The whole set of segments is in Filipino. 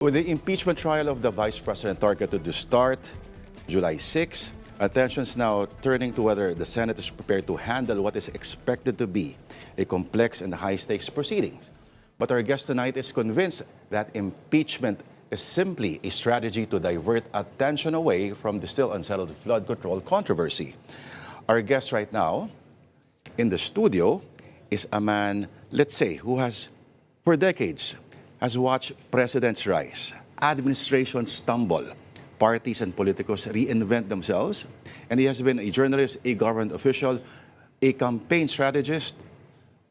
With the impeachment trial of the Vice President targeted to start July 6, attention's now turning to whether the Senate is prepared to handle what is expected to be a complex and high-stakes proceedings. But our guest tonight is convinced that impeachment is simply a strategy to divert attention away from the still unsettled flood control controversy. Our guest right now in the studio is a man, let's say, who has, for decades, has watched presidents rise, administrations stumble, parties and politicos reinvent themselves, and he has been a journalist, a government official, a campaign strategist,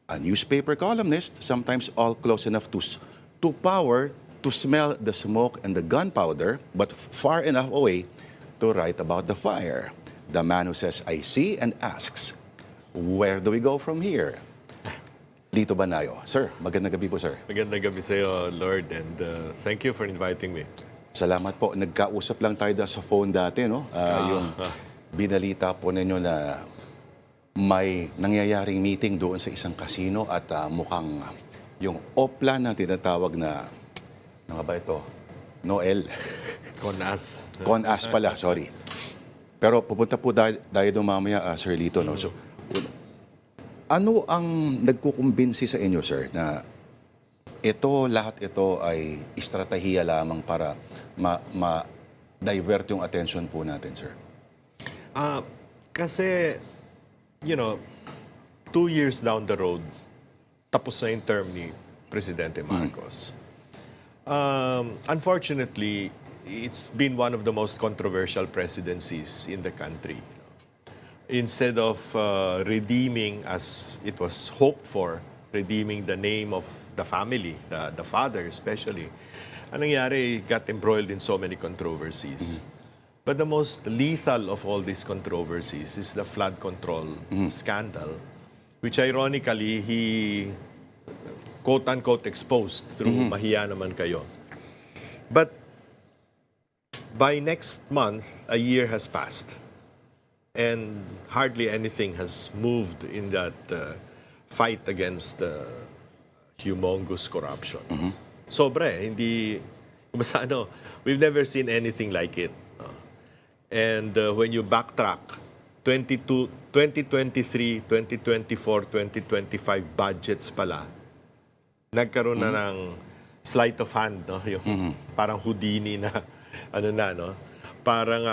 a newspaper columnist, sometimes all close enough to power to smell the smoke and the gunpowder, but far enough away to write about the fire. The man who says, I see, and asks, where do we go from here? Lito Banayo. Sir, magandang gabi po, sir. Magandang gabi sa iyo, Lord, and thank you for inviting me. Salamat po. Nagkausap lang tayo sa phone dati, no? Yung binalita po ninyo na may nangyayaring meeting doon sa isang casino at mukhang yung opla na tinatawag na, ano ba ito? Noel. Conas. Conas pala, sorry. Pero pupunta po tayo doon mamaya, Sir Lito, no? So, ano ang nagkukumbinsi sa inyo, sir, na lahat ito ay estratehiya lamang para ma-divert yung attention po natin, sir? Kasi, 2 years down the road, tapos na yung term ni Presidente Marcos. Unfortunately, it's been one of the most controversial presidencies in the country. Instead of redeeming, as it was hoped for, redeeming the name of the family, the father especially, ang nangyari, got embroiled in so many controversies. But the most lethal of all these controversies is the flood control scandal, which ironically, he quote-unquote exposed through Mahiya Naman Kayo. But by next month, a year has passed. And hardly anything has moved in that fight against humongous corruption. Sobra hindi, basta we've never seen anything like it. And when you backtrack, 2023, 2024, 2025 budgets pala, nagkaroon na ng sleight of hand, no? Yung parang Houdini na, parang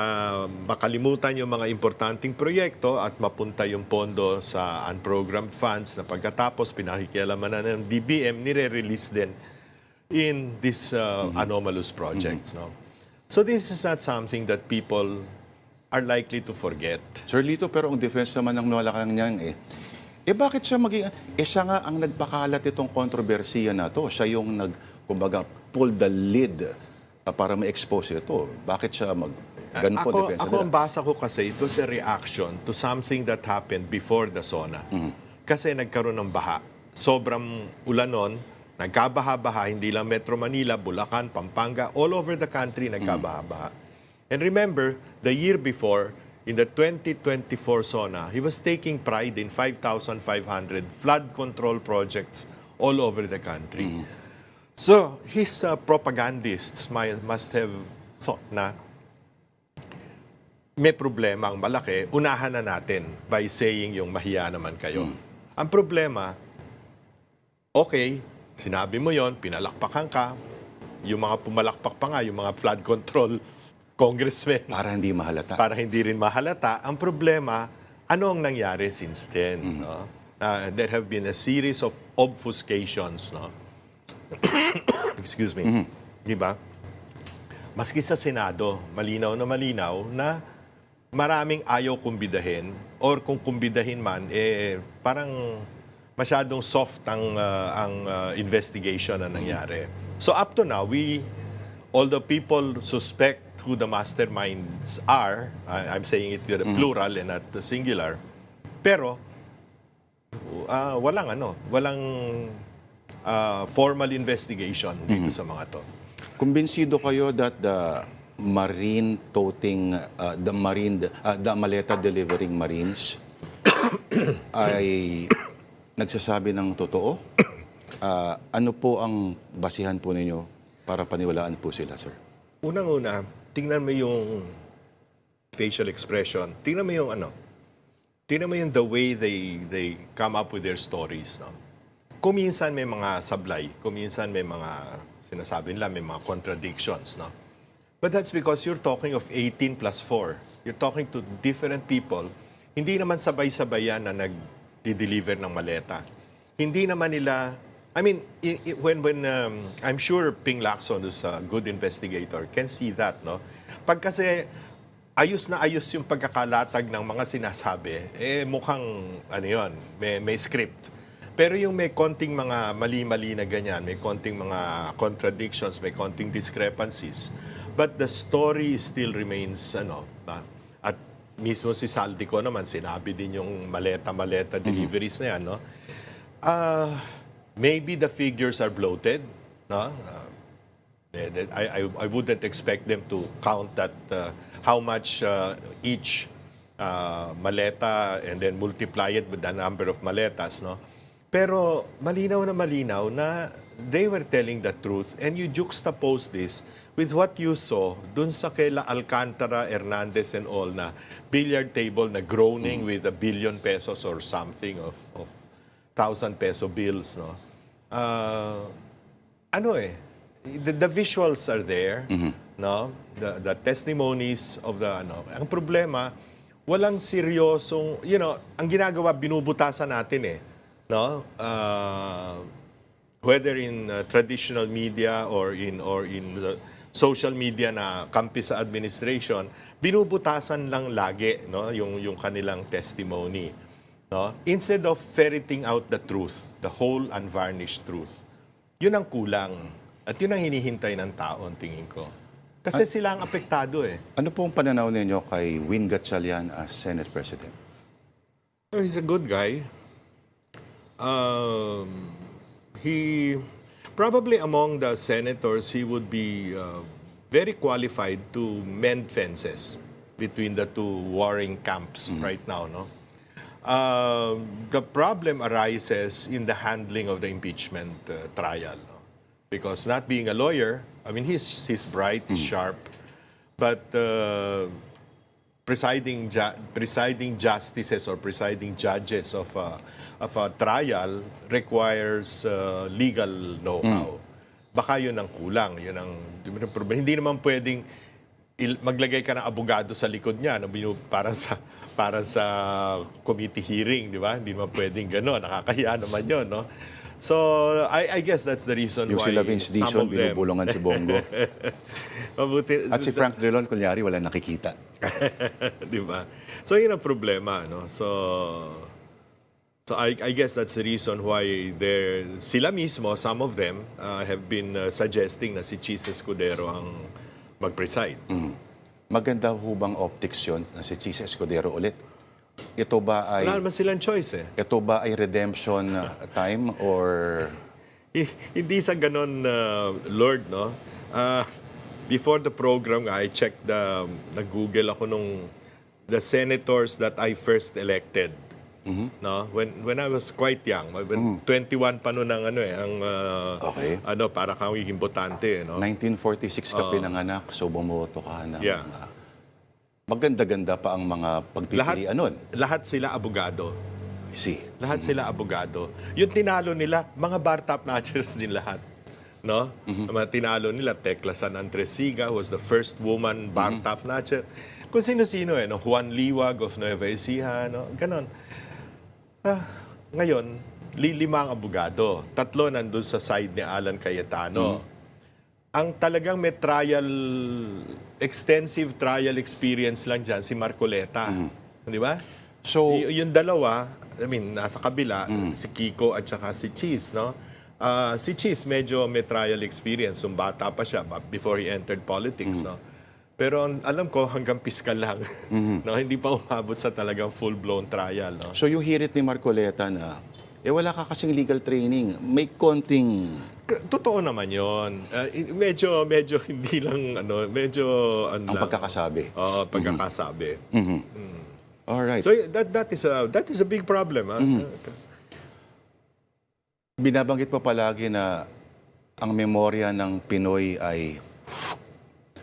makalimutan yung mga importanteng proyekto at mapunta yung pondo sa unprogrammed funds na pagkatapos pinakikialaman na ng DBM, nire-release din in these anomalous projects. No? So this is not something that people are likely to forget. Sir Lito, pero ang defense naman ng wala ka lang niyan bakit siya maging, siya nga ang nagpakalat itong kontrobersiya na to. Siya yung kumbaga, pull the lid para ma-expose ito. Bakit siya ganun po depensa nila? Ako ang basa ko kasi, it was a reaction to something that happened before the SONA. Kasi nagkaroon ng baha. Sobrang ulan nun, nagkabaha-baha, hindi lang Metro Manila, Bulacan, Pampanga, all over the country nagkabaha-baha. And remember, the year before, in the 2024 SONA, he was taking pride in 5,500 flood control projects all over the country. So, his propagandists must have thought na may problema ang malaki, unahan na natin by saying yung Mahiya Naman Kayo. Ang problema, okay, sinabi mo yon, pinalakpakan ka, yung mga pumalakpak pa nga, yung mga flood control congressmen. Para hindi mahalata. Para hindi rin mahalata. Ang problema, ano ang nangyari since then? No? There have been a series of obfuscations, no? Excuse me. Diba? Maski sa Senado, malinaw na maraming ayaw kumbidahin or kung kumbidahin man, parang masyadong soft ang investigation na nangyari. So up to now, although people suspect who the masterminds are, I'm saying it with the plural and not the singular, pero walang formal investigation dito sa mga to. Kumbinsido kayo that the maleta delivering Marines ay nagsasabi ng totoo? Ano po ang basihan po ninyo para paniwalaan po sila, sir? Unang-una, tingnan mo yung facial expression. Tingnan mo yung tingnan mo yung the way they come up with their stories, no? Kuminsan may mga sablay, kuminsan may mga sinasabi nila, may mga contradictions, no? But that's because you're talking of 18 plus 4. You're talking to different people. Hindi naman sabay-sabay yan na nag-deliver ng maleta. Hindi naman nila, I mean, when I'm sure Ping Lacson, who's a good investigator, can see that, no? Pag kasi ayos na ayos yung pagkakalatag ng mga sinasabi, mukhang, yun, may script. Pero yung may konting mga mali-mali na ganyan, may konting mga contradictions, may konting discrepancies, but the story still remains, at mismo si Saldico naman, sinabi din yung maleta-maleta deliveries na yan, no? Maybe the figures are bloated, no? I wouldn't expect them to count that how much each maleta and then multiply it with the number of maletas, no? Pero malinaw na they were telling the truth, and you juxtapose this with what you saw dun sa kaila Alcantara, Hernandez and all na billiard table na groaning with $1 billion pesos or something of 1,000 peso bills, no? The visuals are there, no? The testimonies of the Ang problema, walang seryosong, ang ginagawa binubutasan natin no? Whether in traditional media or in the social media na kampi sa administration, binubutasan lang lagi, no? Yung kanilang testimony, no? Instead of ferreting out the truth, the whole unvarnished truth. Yun ang kulang. At yun ang hinihintay ng tao, tingin ko. Kasi sila ang apektado Ano pong pananaw ninyo kay Win Gatchalian as Senate President? He's a good guy. He probably among the senators, he would be very qualified to mend fences between the two warring camps right now, no? The problem arises in the handling of the impeachment trial, no? Because not being a lawyer, I mean, he's bright, he's sharp, but presiding justices or presiding judges of a trial requires legal know-how. Baka yun ang kulang, yun ang problema. Hindi naman pwedeng maglagay ka ng abogado sa likod niya, no, para sa committee hearing, di ba? Hindi naman pwedeng gano'n. Nakakahiya naman yun, no? So, I guess that's the reason Yung why sila Vince Dizon, binubulungan si Bongo. Mabuti, At si Frank Drilon, kunyari, wala nakikita. di ba? So, yun ang problema, no? So I guess that's the reason why sila mismo, some of them, have been suggesting na si Cheese Escudero ang mag-preside. Maganda ho bang optics yun na si Cheese Escudero ulit? Ito ba ay... Wala naman silang choice Ito ba ay redemption time or... Hindi sa ganon, Lord, no? Before the program, I checked nag-google ako the senators that I first elected. No? When I was quite young, when 21 pa noon ang Okay. para kang magiging botante, no? 1946 ka pinanganak, so bumoto ka ng... Yeah. Maganda-ganda pa ang mga pagpipilian nun. Lahat sila abogado. See. Lahat sila abogado. Yung tinalo nila, mga bar top notchers din lahat. No? Ang mga tinalo nila, Tecla San Andresiga was the first woman bar top notcher. Kung sino-sino no? Juan Liwag of Nueva Ecija, no? Ganon. Ngayon, 5 ang abogado. 3 nandun sa side ni Alan Cayetano. Ang talagang may extensive trial experience lang dyan, si Marcoleta. Di ba? So, Yung dalawa, I mean, nasa kabila, si Kiko at saka si Cheese, no? Si Cheese medyo may trial experience, bata pa siya before he entered politics, no? Pero alam ko hanggang piskal lang. No, hindi pa umabot sa talagang full-blown trial, no? so yung hirit ni Marcoleta na, wala ka kasing legal training, may konting... Totoo naman 'yon. Medyo hindi lang medyo ang pagkakasabi. Oo, pagkakasabi. All right. So that is a big problem, Binabanggit pa palagi na ang memorya ng Pinoy ay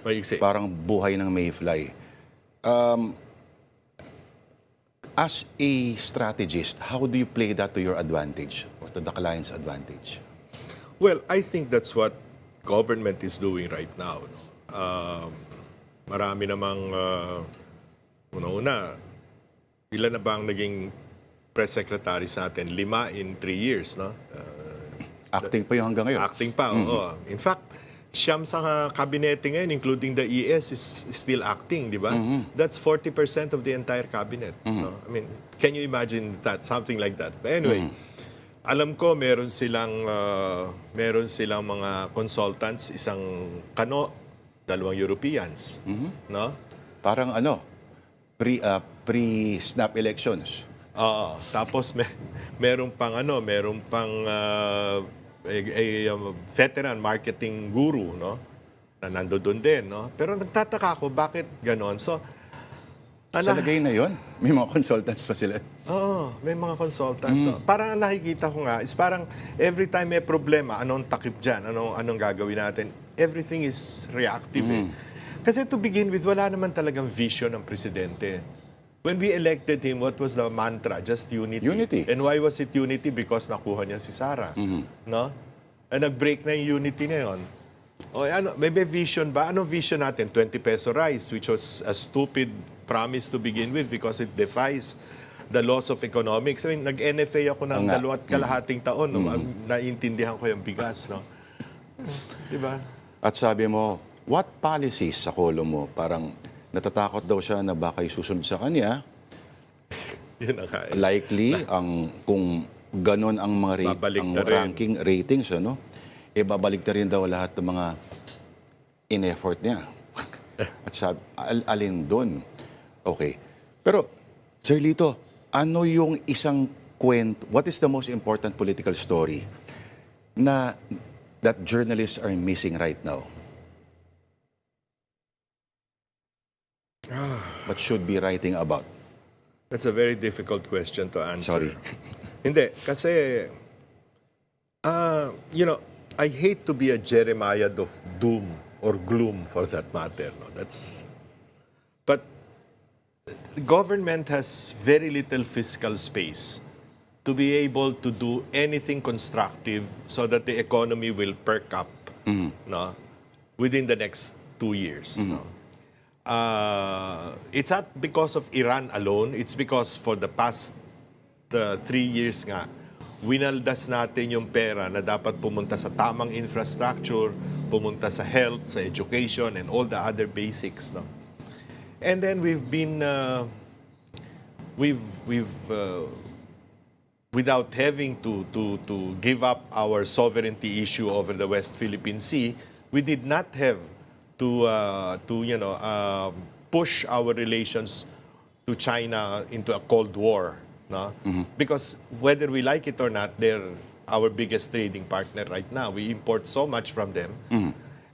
Maiksi. parang buhay ng mayfly. As a strategist, how do you play that to your advantage or to the client's advantage? Well, I think that's what government is doing right now. No? Marami namang, una-una, ilan na ba ang naging press secretary sa atin? 5 in 3 years, no? Acting pa yung hanggang ngayon. Acting pa, oo. In fact, siyam sa kabinete ngayon, including the ES, is still acting, di ba? That's 40% of the entire cabinet. No? I mean, can you imagine that? Something like that. But anyway, alam ko meron silang mga consultants, isang Kano, 2 Europeans, no? Parang pre-snap elections. Oo. Tapos meron pang veteran marketing guru, no? Na nandoon din, no? Pero nagtataka ako bakit ganon. So, Sa lagay na yon, may mga consultants pa sila. Oo, may mga consultants. So, parang ang nakikita ko nga is parang every time may problema, anong takip dyan, anong gagawin natin, everything is reactive. Eh. Kasi to begin with, wala naman talagang vision ng presidente. When we elected him, what was the mantra? Just unity. Unity. And why was it unity? Because nakuha niya si Sara. No? Nag-break na yung unity na yun. O, may vision ba? Anong vision natin? 20 peso rice, which was a stupid promise to begin with because it defies the laws of economics. I mean, nag-NFA ako ng 2.5 taon. No? Naiintindihan ko yung bigas. No? Diba? At sabi mo, what policies sa kolo mo? Parang natatakot daw siya na baka isusunod sa kanya. Yun ang kaya. Likely, kung ganon ang mga ranking ratings, babalik na rin daw lahat ng mga in-effort niya. At sabi, alin doon? Okay. Pero, Sir Lito, ano yung isang kwento, what is the most important political story that journalists are missing right now? But should be writing about? That's a very difficult question to answer. Sorry. Hindi, kasi, I hate to be a Jeremiah of doom or gloom for that matter. No? But the government has very little fiscal space to be able to do anything constructive so that the economy will perk up no, within the next 2 years. No? It's not because of Iran alone. It's because for the past 3 years nga, winaldas natin yung pera na dapat pumunta sa tamang infrastructure, pumunta sa health, sa education, and all the other basics. No? And then we've been, without having to give up our sovereignty issue over the West Philippine Sea, we did not have to push our relations to China into a Cold War. No? Because whether we like it or not, they're our biggest trading partner right now. We import so much from them.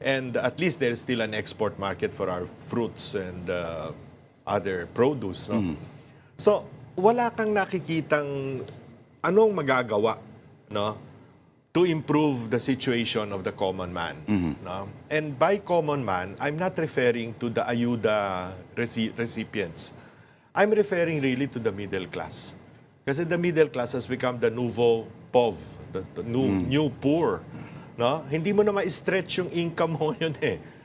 And at least there's still an export market for our fruits and other produce. No? So, wala kang nakikitang anong magagawa, no, to improve the situation of the common man. No? And by common man, I'm not referring to the ayuda recipients. I'm referring really to the middle class. Kasi the middle class has become the nouveau pauvre, the new poor. No? Hindi mo na ma-stretch yung income mo ngayon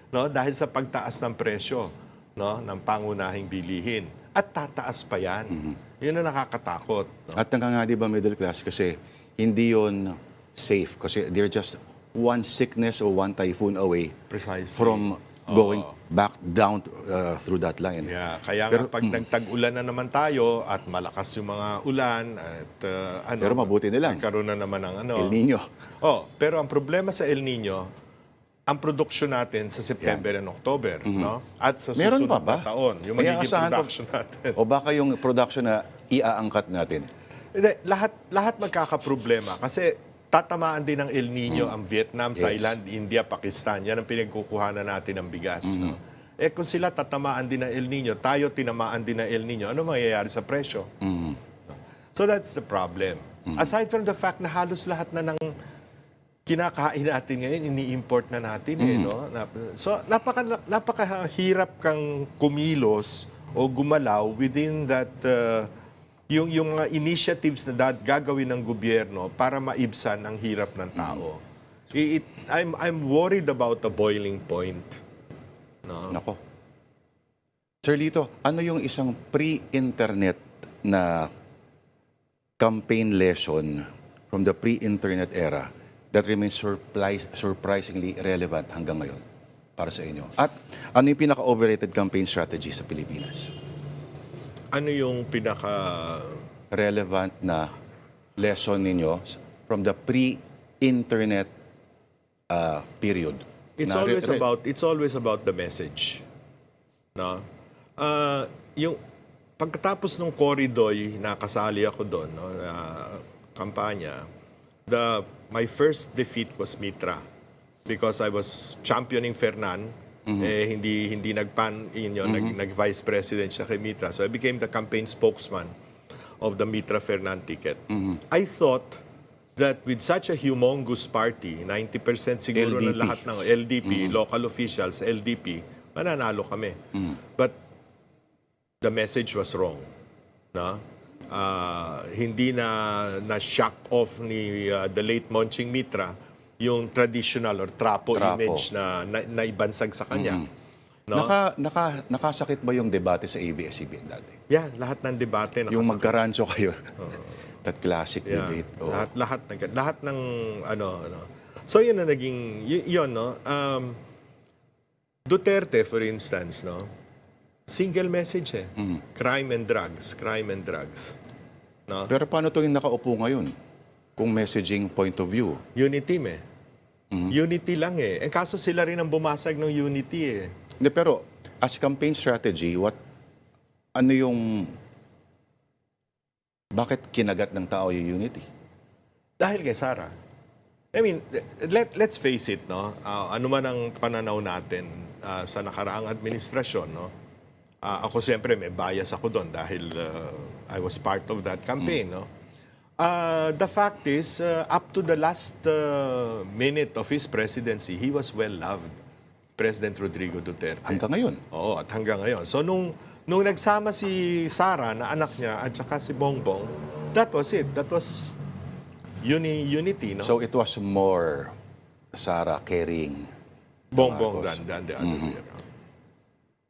no? Dahil sa pagtaas ng presyo, no, ng pangunahing bilihin. At tataas pa yan. Yun ang nakakatakot. No? At nga di ba middle class kasi hindi yun safe kasi they're just one sickness or one typhoon away Precisely. from going back down through that line. Yeah, kaya nga pag nagtag-ulan na naman tayo at malakas yung mga ulan at Pero mabuti na lang. nagkaroon na naman ng El Nino. Pero ang problema sa El Nino, ang production natin sa September and October, no? At sa Meron susunod pa ba? na taon, yung May magiging aasahan pa- production natin. O baka yung production na iaangkat natin? Hindi, lahat magkakaproblema kasi tatamaan din ng El Nino ang Vietnam, Thailand, India, Pakistan. Yan ang pinagkukuhanan natin ng bigas. No? Kung sila tatamaan din ng El Nino, tayo tinamaan din ng El Nino, ano mangyayari sa presyo? So that's the problem. Aside from the fact na halos lahat na ng kinakain natin ngayon, ini-import na natin no? So napakahirap kang kumilos o gumalaw within that yung mga initiatives na gagawin ng gobyerno para maibsan ang hirap ng tao. I'm worried about the boiling point. No? Nako. Sir Lito, ano yung isang pre-internet na campaign lesson from the pre-internet era that remains surprisingly relevant hanggang ngayon para sa inyo? At ano yung pinaka-overrated campaign strategy sa Pilipinas? Ano yung Relevant na lesson ninyo from the pre-internet period? It's Na always about the message. No? Yung pagkatapos ng Coridoy, nakasali ako doon, no, kampanya. My first defeat was Mitra because I was championing Fernan. Hindi nag-vice president siya kay Mitra. So I became the campaign spokesman of the Mitra Fernan ticket. I thought that with such a humongous party, 90% siguro ng LDP. lahat ng LDP, local officials, LDP, mananalo kami. But the message was wrong. No? Hindi na shock off ni the late Monching Mitra yung traditional or trapo image na ibansag sa kanya. No? Nakasakit ba yung debate sa ABS-CBN dati? Yeah, lahat ng debate Yung magkarancho kayo. That classic debate. Oh. Lahat ng ano. So yun na naging yun no. Duterte for instance, no. Single message crime and drugs. No? Pero paano to yung nakaupo ngayon? Kung messaging point of view. Unity Unity lang Eh kaso sila rin ang bumasag ng unity Hindi, pero as campaign strategy, ano yung bakit kinagat ng tao yung unity? Dahil kay Sara. I mean, let's face it, no. Ano man ang pananaw natin sa nakaraang administrasyon, no. Ako siyempre may bias ako doon dahil I was part of that campaign, no. The fact is, up to the last minute of his presidency, he was well loved, President Rodrigo Duterte. Hanggang ngayon. Oo, at hanggang ngayon. So nung nagsama si Sara na anak niya at saka si Bongbong, that was it. That was unity, no? So it was more Sara carrying Bongbong Marcos. than the other way around.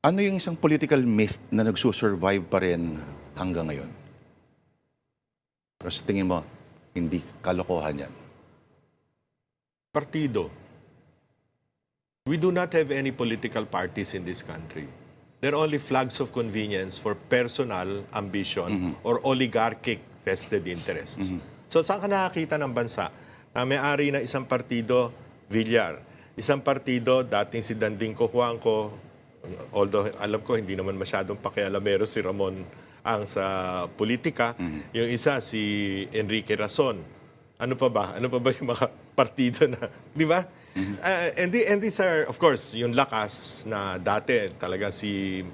Ano yung isang political myth na nagsusurvive pa rin hanggang ngayon? Pero sa tingin mo, hindi kalokohan yan. Partido. We do not have any political parties in this country. They're only flags of convenience for personal ambition or oligarchic vested interests. So saan ka nakakita ng bansa na may-ari na isang partido, Villar, isang partido, dating si Danding Cojuangco, although alam ko hindi naman masyadong pakialamero si Ramon ang sa politika, yung isa si Enrique Razon. Ano pa ba yung mga partido na, di ba? And these are, of course, yung lakas na dati talaga si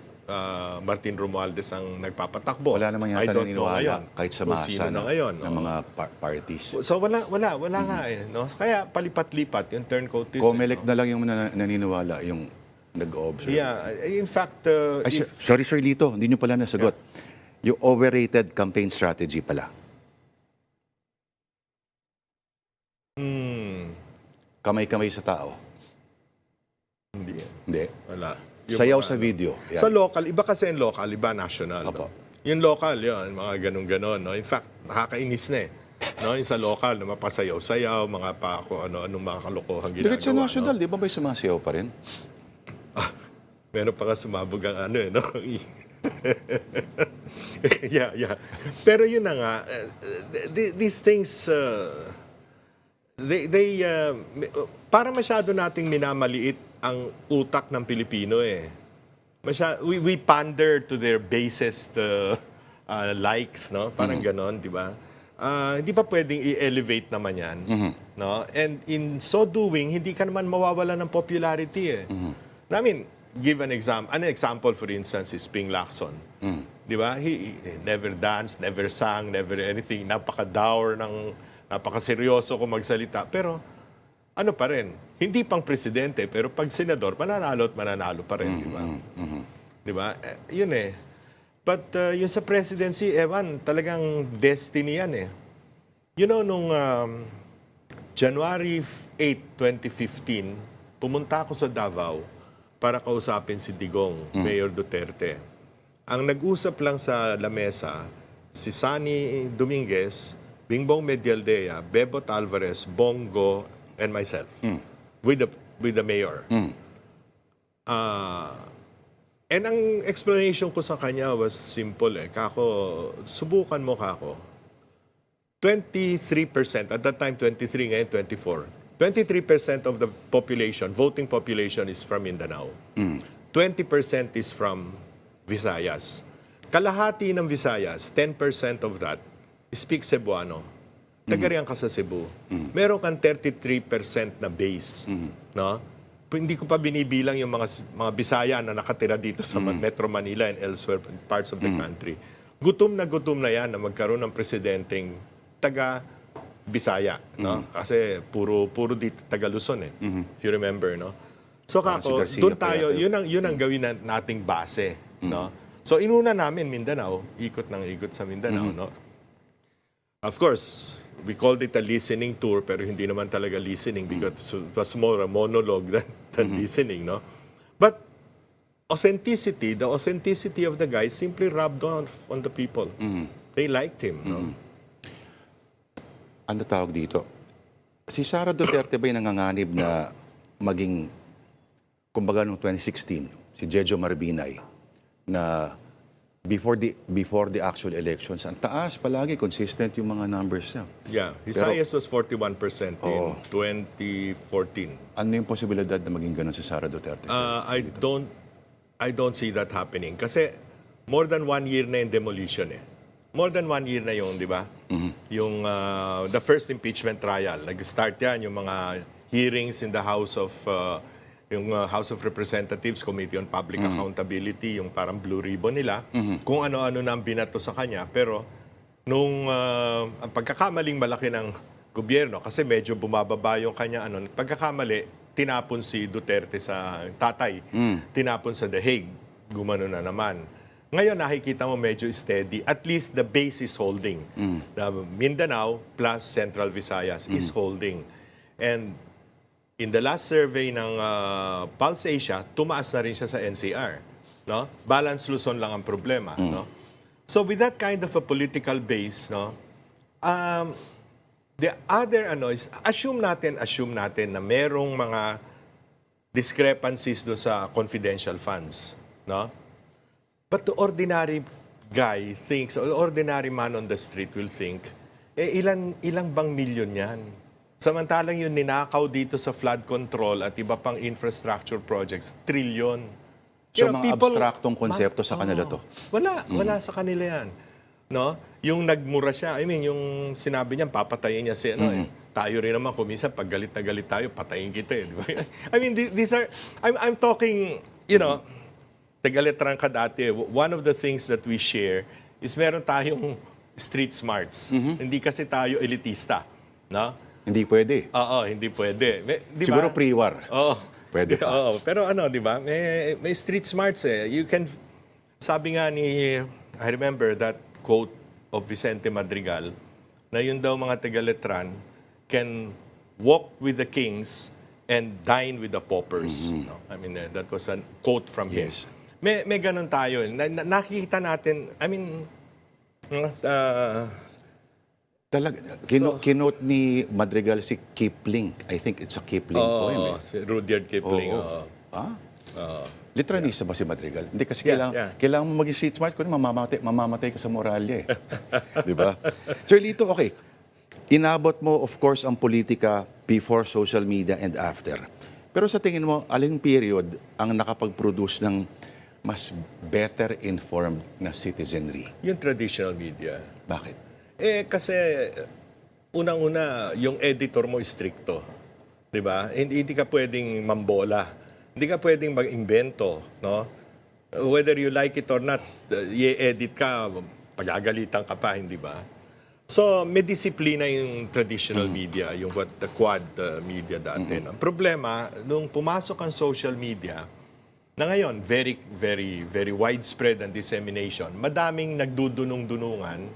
Martin Romualdez ang nagpapatakbo. Wala naman I yata don't know naniniwala ngayon kahit sa kung masa sino na ngayon, ng mga parties. So wala nga no? Kaya palipat-lipat yung turncoat. Comelec na lang yung naniniwala, yung nag-observe. Yeah, in fact, Ay, sorry, Sir Lito, hindi nyo pala nasagot. Yung overrated campaign strategy pala. Kamay-kamay sa tao. Hindi. Hindi. Wala. Sayaw sa video. Yan. Sa local, iba kasi yung local, iba national. Opo. No? Yung local, yun, mga ganun-ganon. No? In fact, nakakainis na No? Yung sa local, na mapasayaw-sayaw, mga pa kung ano-anong mga kalokohan ginagawa. Pero sa national, di ba may sumasayaw pa rin? Meron pa nga sumabog ang no? yeah. Pero yun na nga, these things, para masyado nating minamaliit ang utak ng Pilipino we pander to their basest likes, no? Parang ganon, di ba? Hindi pa pwedeng i-elevate naman yan. No? And in so doing, hindi ka naman mawawala ng popularity I mean, give an example. An example, for instance, is Ping Lacson. Di ba? He never danced, never sang, never anything. Napaka-dour, napaka-seryoso kung magsalita. Pero ano pa rin, hindi pang presidente, pero pag senador, mananalo at mananalo pa rin, di ba? Di ba? Yun eh. But yung sa presidency, ewan, talagang destiny yan eh. You know, nung January 8, 2015, pumunta ako sa Davao para kausapin si Digong, Mayor Duterte. Ang nag-usap lang sa lamesa, si Sani Dominguez, Bingbong Medialdea, Bebot Alvarez, Bongo, and myself. With the mayor. And ang explanation ko sa kanya was simple eh. Kako, subukan mo kako. 23%, at that time 23, ngayon 24. 23% of the population, voting population is from Mindanao. 20% is from Visayas. Kalahati ng Visayas, 10% of that, speak Cebuano. Taga-riyan ka sa Cebu. Meron kang 33% na base. No? Hindi ko pa binibilang yung mga Bisaya na nakatira dito sa Metro Manila and elsewhere parts of the country. Gutom na yan na magkaroon ng presidenteng taga-Bisaya. No? Kasi puro dito taga Luzon eh. If you remember, no? So kako, si Garcia doon pa tayo, yata. yun ang gawin nating base. No? So inuna namin Mindanao, ikot sa Mindanao. No? Of course, we called it a listening tour, pero hindi naman talaga listening because it was more a monologue than listening, no? But the authenticity of the guy simply rubbed off on the people. They liked him, no? Ano tawag dito? Si Sara Duterte ba'y nanganganib na maging, kumbaga noong 2016, si Jejo Marbinay, na before the actual elections, ang taas palagi, consistent yung mga numbers niya. Yeah, his highest was 41% in 2014. Ano yung posibilidad na maging ganun si Sara Duterte? I don't see that happening. Kasi more than 1 year na yung demolition eh. More than 1 year na yung, di ba? Yung the first impeachment trial. Nag-start yan, yung mga hearings in the House of House of Representatives, Committee on Public Accountability, yung parang blue ribbon nila, kung ano-ano na ang binato sa kanya. Pero nung ang pagkakamaling malaki ng gobyerno, kasi medyo bumababa yung kanya, pagkakamali, tinapon si Duterte sa tatay, tinapon sa The Hague, gumano na naman. Ngayon, nakikita mo medyo steady. At least the base is holding. The Mindanao plus Central Visayas is holding. And in the last survey ng Pulse Asia, tumaas na rin siya sa NCR. No? Balance Luzon lang ang problema. No? So with that kind of a political base, no, the other is, assume natin na merong mga discrepancies do sa confidential funds. No? But the ordinary guy thinks, or the ordinary man on the street will think, ilang bang milyon yan? Samantalang yung ninakaw dito sa flood control at iba pang infrastructure projects, trilyon. So mga abstraktong konsepto sa kanila to? Wala sa kanila yan. No? Yung nagmura siya, yung sinabi niya, papatayin niya si tayo rin naman, kung minsan, pag galit na galit tayo, patayin kita. Di ba? These are, I'm talking, tagalitrang ka dati, one of the things that we share is meron tayong street smarts. Hindi kasi tayo elitista. No? Hindi pwede. Oo, hindi pwede. Di ba? Siguro pre-war. Oo. Pwede pa. Oo, pero di ba? May street smarts eh. You can, sabi nga I remember that quote of Vicente Madrigal, na yun daw mga Tagaletran can walk with the kings and dine with the paupers. No? That was a quote from him. Yes. May ganun tayo. Nakikita natin, Talaga, kinote ni Madrigal si Kipling. I think it's a Kipling poem. Si Rudyard Kipling. Literalista ba si Madrigal? Hindi kasi kailangan mo maging street smart kung mamamatay ka sa moralya eh. Di ba? Sir Lito, okay. Inabot mo, of course, ang politika before social media and after. Pero sa tingin mo, aling period ang nakapag-produce ng mas better informed na citizenry? Yung traditional media. Bakit? Kasi unang-una, yung editor mo stricto. 'Di ba? Hindi ka pwedeng mambola. Hindi ka pwedeng mag-imbento, no? Whether you like it or not, i-edit ka, pagagalitan ka pa, hindi ba? So, may disiplina yung traditional media, yung what the quad media dati. Ang problema, nung pumasok ang social media, na ngayon, very, very, very widespread ang dissemination, madaming nagdudunong-dunungan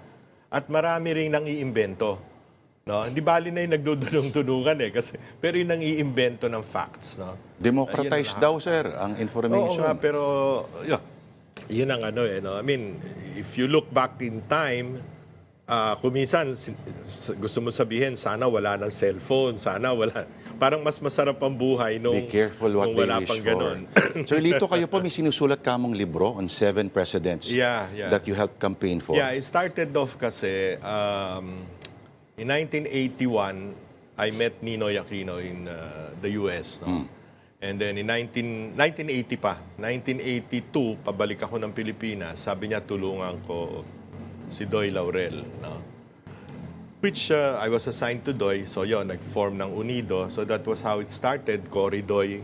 at marami ring nang-iimbento. No? Hindi bali na yung nagdudunong-dunungan kasi, pero yung nang-iimbento ng facts. No? Democratized daw, sir, ang Oo information. nga, pero yun ang ano no? I mean, if you look back in time, kuminsan, gusto mo sabihin, sana wala ng cellphone, sana wala. Parang mas masarap ang buhay nung, Be careful what nung they wala wish pang for. ganun. Sir Lito, kayo po may sinusulat kamong libro on 7 presidents Yeah. that you helped campaign for. Yeah, it started off kasi, in 1981, I met Ninoy Aquino in the US. No? And then in 1980 pa, 1982, pabalik ako ng Pilipinas, sabi niya tulungan ko si Doy Laurel. No? Which I was assigned to Doy. So yun, nag-form ng UNIDO. So that was how it started, Cory Doy.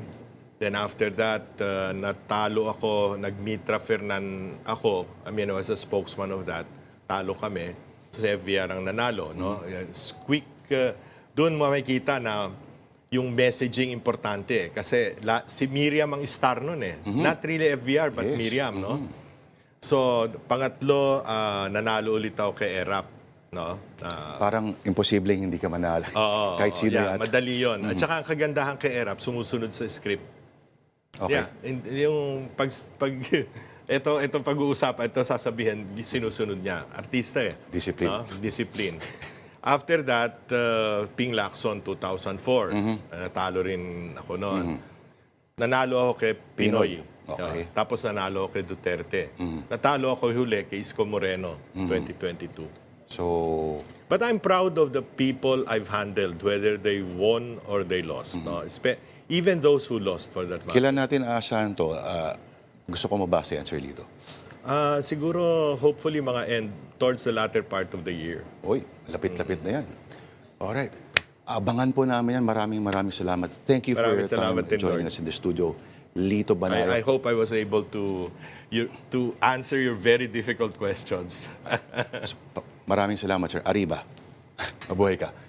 Then after that, natalo ako, nag-Mitra Fernan ako. I mean, I was a spokesman of that. Talo kami. So si FVR ang nanalo. No? Quick, doon mo makikita na yung messaging importante. Kasi si Miriam ang star nun eh. Not really FVR, but Yes. Miriam. No? So, pangatlo, nanalo ulit ako kay ERAP. No? Parang imposibleng hindi ka manalo. Kahit sino yeah, yan. madali yun. At saka ang kagandahan kay ERAP, sumusunod sa script. Okay. Yeah, yung ito pag-uusapan, ito sasabihin, sinusunod niya. Artista eh. Discipline. No? Discipline. After that, Ping Lacson 2004. Natalo rin ako noon. Nanalo ako kay Pinoy. Okay. Tapos nanalo ako kay Duterte. Natalo ako huli kay Isko Moreno 2022. So, But I'm proud of the people I've handled, whether they won or they lost. No? Even those who lost, for that matter. kailan natin aasahan to? Gusto ko mabasa yan, Sir Lito. Siguro, hopefully, mga end towards the latter part of the year. Uy, lapit-lapit na yan. Alright. Abangan po namin yan. Maraming salamat. Thank you for Maraming your time salamat din, joining Lord. us in the studio. Lito Banaya. I hope I was able to answer your very difficult questions. Maraming salamat, sir. Arriba. Mabuhay ka.